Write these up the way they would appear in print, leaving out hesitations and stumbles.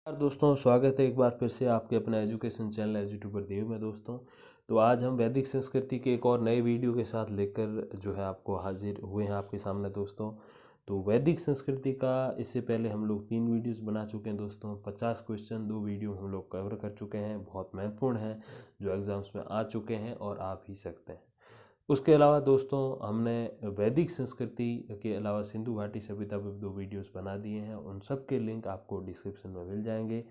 दोस्तों, स्वागत है एक बार फिर से आपके अपने एजुकेशन चैनल एजुट्यूबर देव में। दोस्तों, तो आज हम वैदिक संस्कृति के एक और नए वीडियो के साथ लेकर जो है आपको हाजिर हुए हैं आपके सामने। दोस्तों, तो वैदिक संस्कृति का इससे पहले हम लोग 3 वीडियोस बना चुके हैं। दोस्तों, 50 क्वेश्चन 2 वीडियो हम लोग कवर कर चुके हैं, बहुत महत्वपूर्ण हैं, जो एग्ज़ाम्स में आ चुके हैं और आ भी सकते हैं। उसके अलावा दोस्तों, हमने वैदिक संस्कृति के अलावा सिंधु घाटी सभ्यता पर 2 वीडियोस बना दिए हैं, उन सब के लिंक आपको डिस्क्रिप्शन में मिल जाएंगे।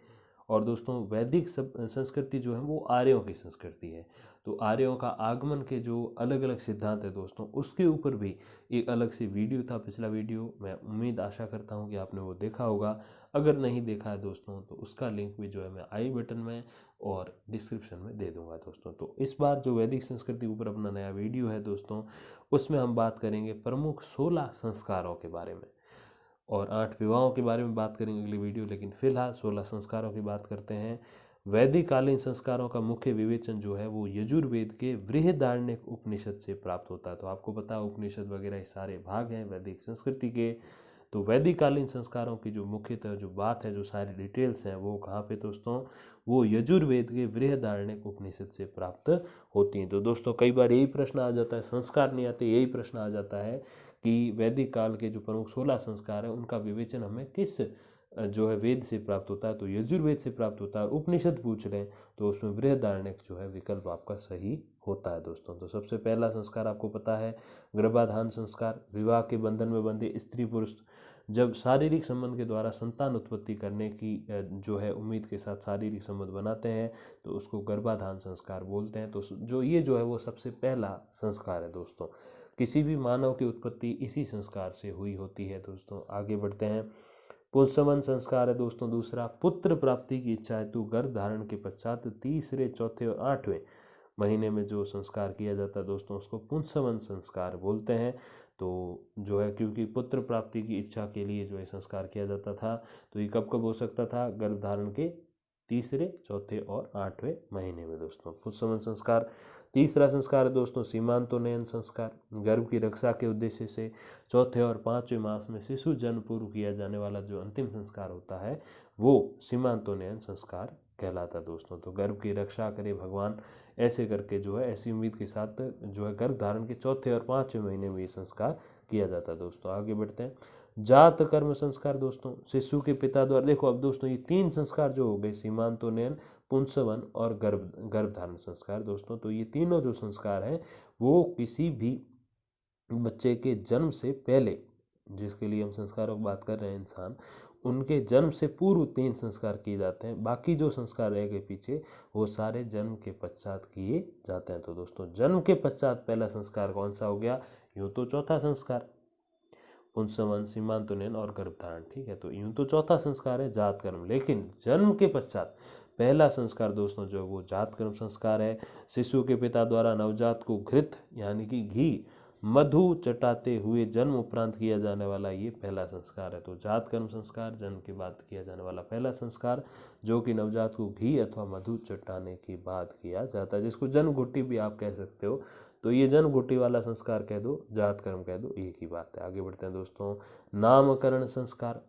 और दोस्तों, वैदिक संस्कृति जो है वो आर्यों की संस्कृति है। तो आर्यों का आगमन के जो अलग अलग सिद्धांत है दोस्तों, उसके ऊपर भी एक अलग से वीडियो था, पिछला वीडियो। मैं उम्मीद आशा करता हूँ कि आपने वो देखा होगा। अगर नहीं देखा है दोस्तों, तो उसका लिंक भी जो है मैं आई बटन में और डिस्क्रिप्शन में दे दूंगा दोस्तों। तो इस बार जो वैदिक संस्कृति ऊपर अपना नया वीडियो है दोस्तों, उसमें हम बात करेंगे प्रमुख 16 संस्कारों के बारे में और 8 विवाहों के बारे में बात करेंगे अगली वीडियो। लेकिन फिलहाल 16 संस्कारों की बात करते हैं। वैदिक कालीन संस्कारों का मुख्य विवेचन जो है वो यजुर्वेद के बृहदारण्यक उपनिषद से प्राप्त होता है। तो आपको पता है, उपनिषद वगैरह ये सारे भाग हैं वैदिक संस्कृति के। तो वैदिक कालीन संस्कारों की जो मुख्यतः जो बात है, जो सारी डिटेल्स हैं, वो कहाँ पे दोस्तों, वो यजुर्वेद के बृहदारण्यक उपनिषद से प्राप्त होती हैं। तो दोस्तों, कई बार यही प्रश्न आ जाता है, संस्कार नहीं आते, यही प्रश्न आ जाता है कि वैदिक काल के जो प्रमुख 16 संस्कार हैं उनका विवेचन हमें किस जो है वेद से प्राप्त होता है। तो यजुर्वेद से प्राप्त होता है। उपनिषद पूछ रहे हैं तो उसमें बृहदारण्यक जो है विकल्प आपका सही होता है दोस्तों। तो सबसे पहला संस्कार आपको पता है, गर्भाधान संस्कार। विवाह के बंधन में बंधे स्त्री पुरुष जब शारीरिक संबंध के द्वारा संतान उत्पत्ति करने की जो है उम्मीद के साथ शारीरिक संबंध बनाते हैं, तो उसको गर्भाधान संस्कार बोलते हैं। तो जो ये जो है वो सबसे पहला संस्कार है दोस्तों। किसी भी मानव की उत्पत्ति इसी संस्कार से हुई होती है दोस्तों। आगे बढ़ते हैं। पुंसवन संस्कार है दोस्तों दूसरा। पुत्र प्राप्ति की इच्छा हेतु गर्भ धारण के पश्चात तीसरे, चौथे और 8वें महीने में जो संस्कार किया जाता है दोस्तों, उसको पुंसवन संस्कार बोलते हैं। तो जो है, क्योंकि पुत्र प्राप्ति की इच्छा के लिए जो है संस्कार किया जाता था, तो ये कब कब हो सकता था? गर्भ धारण के तीसरे, चौथे और 8वें महीने में दोस्तों, पुंसवन संस्कार। तीसरा संस्कार है दोस्तों सीमांतोन्नयन संस्कार। गर्भ की रक्षा के उद्देश्य से चौथे और 5वें मास में शिशु जन्म पूर्व किया जाने वाला जो अंतिम संस्कार होता है, वो सीमांतोन्नयन संस्कार कहलाता है दोस्तों। तो गर्भ की रक्षा करे भगवान, ऐसे करके जो है, ऐसी उम्मीद के साथ जो है गर्भ धारण के चौथे और 5वें महीने में ये संस्कार किया जाता है दोस्तों। आगे बढ़ते हैं। जात कर्म संस्कार दोस्तों, शिशु के पिता द्वारा। देखो अब दोस्तों, ये 3 संस्कार जो हो गए, सीमांतोन्नयन, पुंसवन और गर्भ धारण संस्कार दोस्तों। तो ये तीनों जो संस्कार हैं वो किसी भी बच्चे के जन्म से पहले, जिसके लिए हम संस्कारों की बात कर रहे हैं, इंसान, उनके जन्म से पूर्व 3 संस्कार किए जाते हैं। बाकी जो संस्कार रह गए पीछे, वो सारे जन्म के पश्चात किए जाते हैं। तो दोस्तों, जन्म के पश्चात पहला संस्कार कौन सा हो गया? यूँ तो चौथा संस्कार, पुंसवन, सीमांतोन्नयन और गर्भधारण, ठीक है। तो यूँ तो चौथा संस्कार है जात कर्म, लेकिन जन्म के पश्चात पहला संस्कार दोस्तों जो वो जात कर्म संस्कार है। शिशु के पिता द्वारा नवजात को घृत यानी कि घी, मधु चटाते हुए जन्म उपरांत किया जाने वाला ये पहला संस्कार है। तो जात कर्म संस्कार जन्म के बाद किया जाने वाला पहला संस्कार, जो कि नवजात को घी अथवा मधु चटाने के बाद किया जाता है, जिसको जन्म घुट्टी भी आप कह सकते हो। तो ये जन्म घुट्टी वाला संस्कार कह दो, जात कर्म कह दो, एक ही बात है। आगे बढ़ते हैं दोस्तों। नामकरण संस्कार,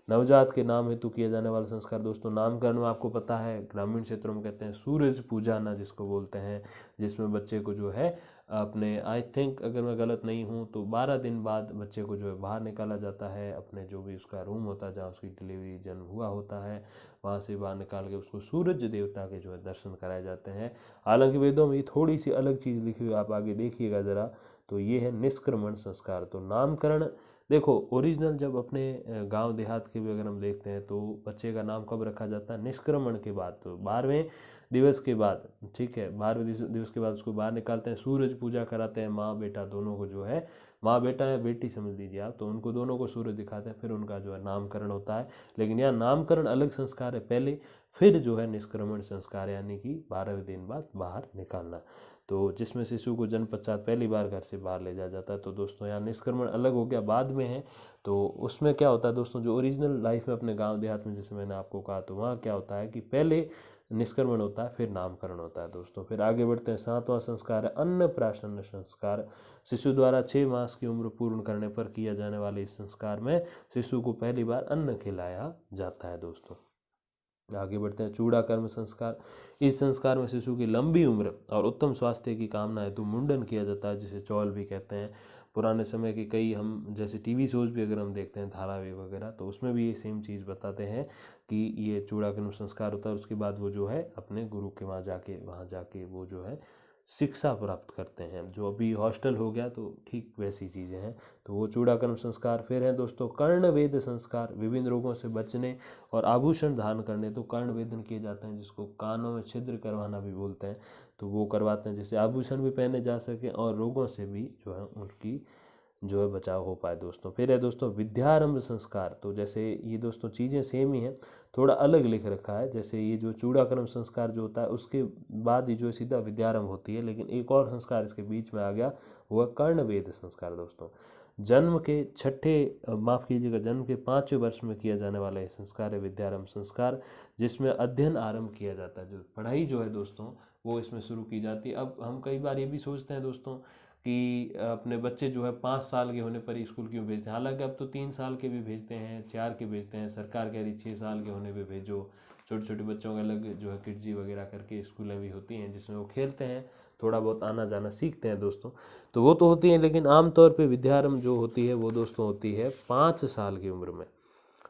नवजात के नाम हेतु किया जाने वाला संस्कार दोस्तों। नामकरण में आपको पता है, ग्रामीण क्षेत्रों में कहते हैं सूरज पूजाना जिसको बोलते हैं, जिसमें बच्चे को जो है अपने, आई थिंक अगर मैं गलत नहीं हूँ तो 12 दिन बाद बच्चे को जो है बाहर निकाला जाता है, अपने जो भी उसका रूम होता है जहाँ उसकी डिलीवरी जन्म हुआ होता है, वहाँ से बाहर निकाल के उसको सूरज देवता के जो है दर्शन कराए जाते हैं। हालांकि वेदों में ये थोड़ी सी अलग चीज़ लिखी हुई, आप आगे देखिएगा ज़रा। तो ये है निष्क्रमण संस्कार। तो नामकरण देखो, ओरिजिनल जब अपने गांव देहात के भी अगर हम देखते हैं तो बच्चे का नाम कब रखा जाता है? निष्क्रमण के बाद, तो 12वें दिवस के बाद, ठीक है। 12वें दिवस के बाद उसको बाहर निकालते हैं, सूरज पूजा कराते हैं, माँ बेटा दोनों को जो है, माँ बेटा या बेटी समझ लीजिए आप, तो उनको दोनों को सूरज दिखाते हैं, फिर उनका जो है नामकरण होता है। लेकिन यहाँ नामकरण अलग संस्कार है पहले, फिर जो है निष्क्रमण संस्कार, यानी कि 12वें दिन बाद बाहर निकालना, तो जिसमें शिशु को जन्म पश्चात पहली बार घर से बाहर ले जाया जाता है। तो दोस्तों, यहाँ निष्क्रमण अलग हो गया, बाद में है। तो उसमें क्या होता है दोस्तों, जो ओरिजिनल लाइफ में अपने गांव देहात में जैसे मैंने आपको कहा, तो वहाँ क्या होता है कि पहले निष्क्रमण होता है, फिर नामकरण होता है दोस्तों। फिर आगे बढ़ते हैं। 7वां संस्कार है अन्नप्राशन संस्कार। शिशु द्वारा 6 मास की उम्र पूर्ण करने पर किया जाने वाले इस संस्कार में शिशु को पहली बार अन्न खिलाया जाता है दोस्तों। आगे बढ़ते हैं। चूड़ा कर्म संस्कार। इस संस्कार में शिशु की लंबी उम्र और उत्तम स्वास्थ्य की कामना हेतु मुंडन किया जाता है, जिसे चौल भी कहते हैं। पुराने समय के कई हम जैसे टीवी शोज भी अगर हम देखते हैं, धारावाहिक वगैरह, तो उसमें भी ये सेम चीज़ बताते हैं कि ये चूड़ा कर्म संस्कार होता है। उसके बाद वो जो है अपने गुरु के वहाँ जाके वो जो है शिक्षा प्राप्त करते हैं। जो अभी हॉस्टल हो गया तो ठीक वैसी चीज़ें हैं। तो वो चूड़ा कर्म संस्कार। फिर है दोस्तों कर्ण वेद संस्कार। विभिन्न रोगों से बचने और आभूषण धारण करने तो कर्ण वेदन किए जाते हैं, जिसको कानों में छिद्र करवाना भी बोलते हैं। तो वो करवाते हैं जिससे आभूषण भी पहने जा सके और रोगों से भी जो है उनकी जो है बचाव हो पाए दोस्तों। फिर है दोस्तों विद्यारंभ संस्कार। तो जैसे ये दोस्तों चीज़ें सेम ही हैं, थोड़ा अलग लिख रखा है। जैसे ये जो चूड़ा कर्म संस्कार जो होता है उसके बाद ही जो सीधा विद्यारंभ होती है, लेकिन एक और संस्कार इसके बीच में आ गया, वो है कर्ण वेद संस्कार दोस्तों। जन्म के जन्म के 5वें वर्ष में किया जाने वाला ये संस्कार है विद्यारंभ संस्कार, जिसमें अध्ययन आरंभ किया जाता है। जो पढ़ाई जो है दोस्तों वो इसमें शुरू की जाती है। अब हम कई बार ये भी सोचते हैं दोस्तों कि अपने बच्चे जो है 5 साल के होने पर ही स्कूल क्यों भेजते हैं। हालांकि अब तो 3 साल के भी भेजते हैं, 4 के भेजते हैं। सरकार कह रही 6 साल के होने पे भेजो। छोटे छोटे बच्चों के अलग जो है किडजी वगैरह करके स्कूलें भी होती हैं, जिसमें वो खेलते हैं, थोड़ा बहुत आना जाना सीखते हैं दोस्तों। तो वो तो होती है, लेकिन आमतौर पे विद्यारंभ जो होती है वो दोस्तों होती है 5 साल की उम्र में।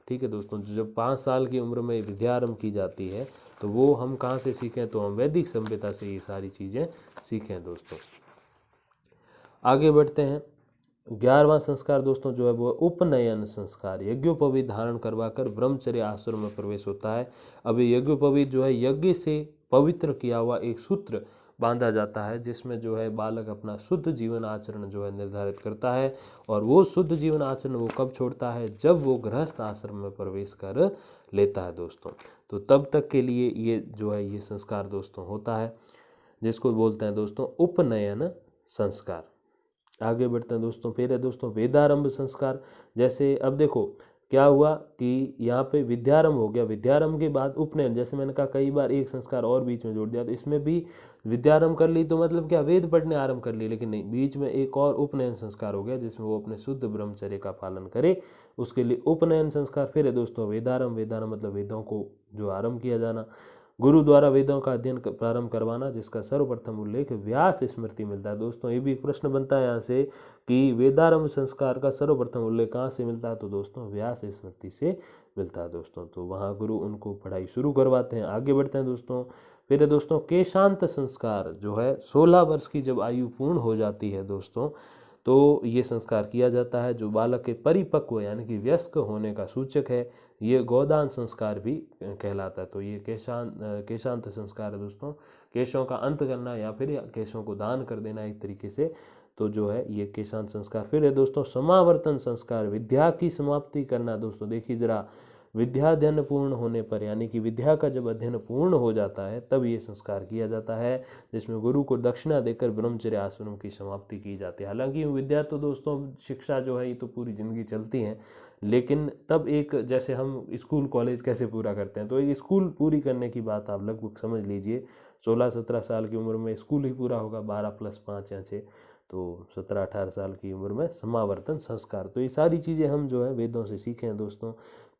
ठीक है दोस्तों, जब 5 साल की उम्र में विद्यारंभ की जाती है तो वो हम कहाँ से सीखें, तो हम वैदिक सभ्यता से ये सारी चीज़ें सीखें दोस्तों। आगे बढ़ते हैं। 11वां संस्कार दोस्तों जो है वो उपनयन संस्कार। यज्ञोपवीत धारण करवा कर ब्रह्मचर्य आश्रम में प्रवेश होता है। अब यज्ञोपवीत जो है यज्ञ से पवित्र किया हुआ एक सूत्र बांधा जाता है, जिसमें जो है बालक अपना शुद्ध जीवन आचरण जो है निर्धारित करता है। और वो शुद्ध जीवन आचरण वो कब छोड़ता है, जब वो गृहस्थ आश्रम में प्रवेश कर लेता है दोस्तों। तो तब तक के लिए ये जो है ये संस्कार दोस्तों होता है, जिसको बोलते हैं दोस्तों उपनयन संस्कार। आगे बढ़ते हैं दोस्तों। फिर है दोस्तों वेदारंभ संस्कार। जैसे अब देखो क्या हुआ कि यहाँ पे विद्यारंभ हो गया, विद्यारंभ के बाद उपनयन, जैसे मैंने कहा कई बार एक संस्कार और बीच में जोड़ दिया, तो इसमें भी विद्यारंभ कर ली तो मतलब क्या वेद पढ़ने आरंभ कर ली, लेकिन नहीं, बीच में एक और उपनयन संस्कार हो गया जिसमें वो अपने शुद्ध ब्रह्मचर्य का पालन करे, उसके लिए उपनयन संस्कार। फिर है दोस्तों वेदारंभ। वेदारंभ मतलब वेदों को जो आरंभ किया जाना, गुरु द्वारा वेदों का अध्ययन प्रारंभ करवाना, जिसका सर्वप्रथम उल्लेख व्यास स्मृति मिलता है दोस्तों। ये भी एक प्रश्न बनता है यहाँ से कि वेदारंभ संस्कार का सर्वप्रथम उल्लेख कहाँ से मिलता है, तो दोस्तों व्यास स्मृति से मिलता है दोस्तों। तो वहाँ गुरु उनको पढ़ाई शुरू करवाते हैं। आगे बढ़ते हैं दोस्तों। फिर है दोस्तों केशांत संस्कार, जो है 16 वर्ष की जब आयु पूर्ण हो जाती है दोस्तों, तो ये संस्कार किया जाता है, जो बालक के परिपक्व यानी कि वयस्क होने का सूचक है। ये गोदान संस्कार भी कहलाता है। तो ये केशांत संस्कार है दोस्तों, केशों का अंत करना या फिर केशों को दान कर देना एक तरीके से, तो जो है ये केशांत संस्कार। फिर है दोस्तों समावर्तन संस्कार। विद्या की समाप्ति करना दोस्तों। देखिए जरा, विद्याध्ययन पूर्ण होने पर यानी कि विद्या का जब अध्ययन पूर्ण हो जाता है तब ये संस्कार किया जाता है, जिसमें गुरु को दक्षिणा देकर ब्रह्मचर्य आश्रम की समाप्ति की जाती है। हालांकि विद्या तो दोस्तों शिक्षा जो है ये तो पूरी जिंदगी चलती है, लेकिन तब एक जैसे हम स्कूल कॉलेज कैसे पूरा करते हैं, तो एक स्कूल पूरी करने की बात आप लगभग समझ लीजिए 16-17 साल की उम्र में स्कूल ही पूरा होगा, 12 + 5 या 6, तो 17-18 साल की उम्र में समावर्तन संस्कार। तो ये सारी चीज़ें हम जो है वेदों से सीखे हैं दोस्तों।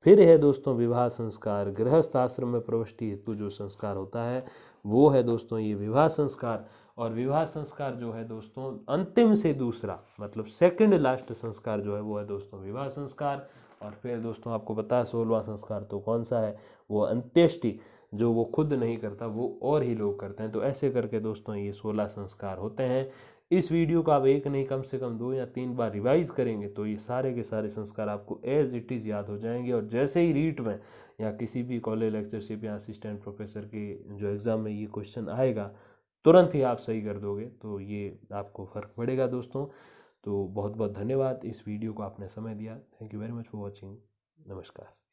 फिर है दोस्तों विवाह संस्कार। गृहस्थ आश्रम में प्रविष्टि हेतु जो संस्कार होता है वो है दोस्तों ये विवाह संस्कार। और विवाह संस्कार जो है दोस्तों अंतिम से दूसरा मतलब सेकंड लास्ट संस्कार जो है वो है दोस्तों विवाह संस्कार। और फिर दोस्तों आपको पता है 16वां संस्कार तो कौन सा है, वो अंत्येष्टि, जो वो खुद नहीं करता वो और ही लोग करते हैं। तो ऐसे करके दोस्तों ये 16 संस्कार होते हैं। इस वीडियो को आप एक नहीं कम से कम 2 या 3 बार रिवाइज करेंगे तो ये सारे के सारे संस्कार आपको एज इट इज़ याद हो जाएंगे। और जैसे ही रीट में या किसी भी कॉलेज लेक्चरशिप या असिस्टेंट प्रोफेसर के जो एग्ज़ाम में ये क्वेश्चन आएगा तुरंत ही आप सही कर दोगे, तो ये आपको फ़र्क पड़ेगा दोस्तों। तो बहुत बहुत धन्यवाद, इस वीडियो को आपने समय दिया। Thank you very much for watching. नमस्कार।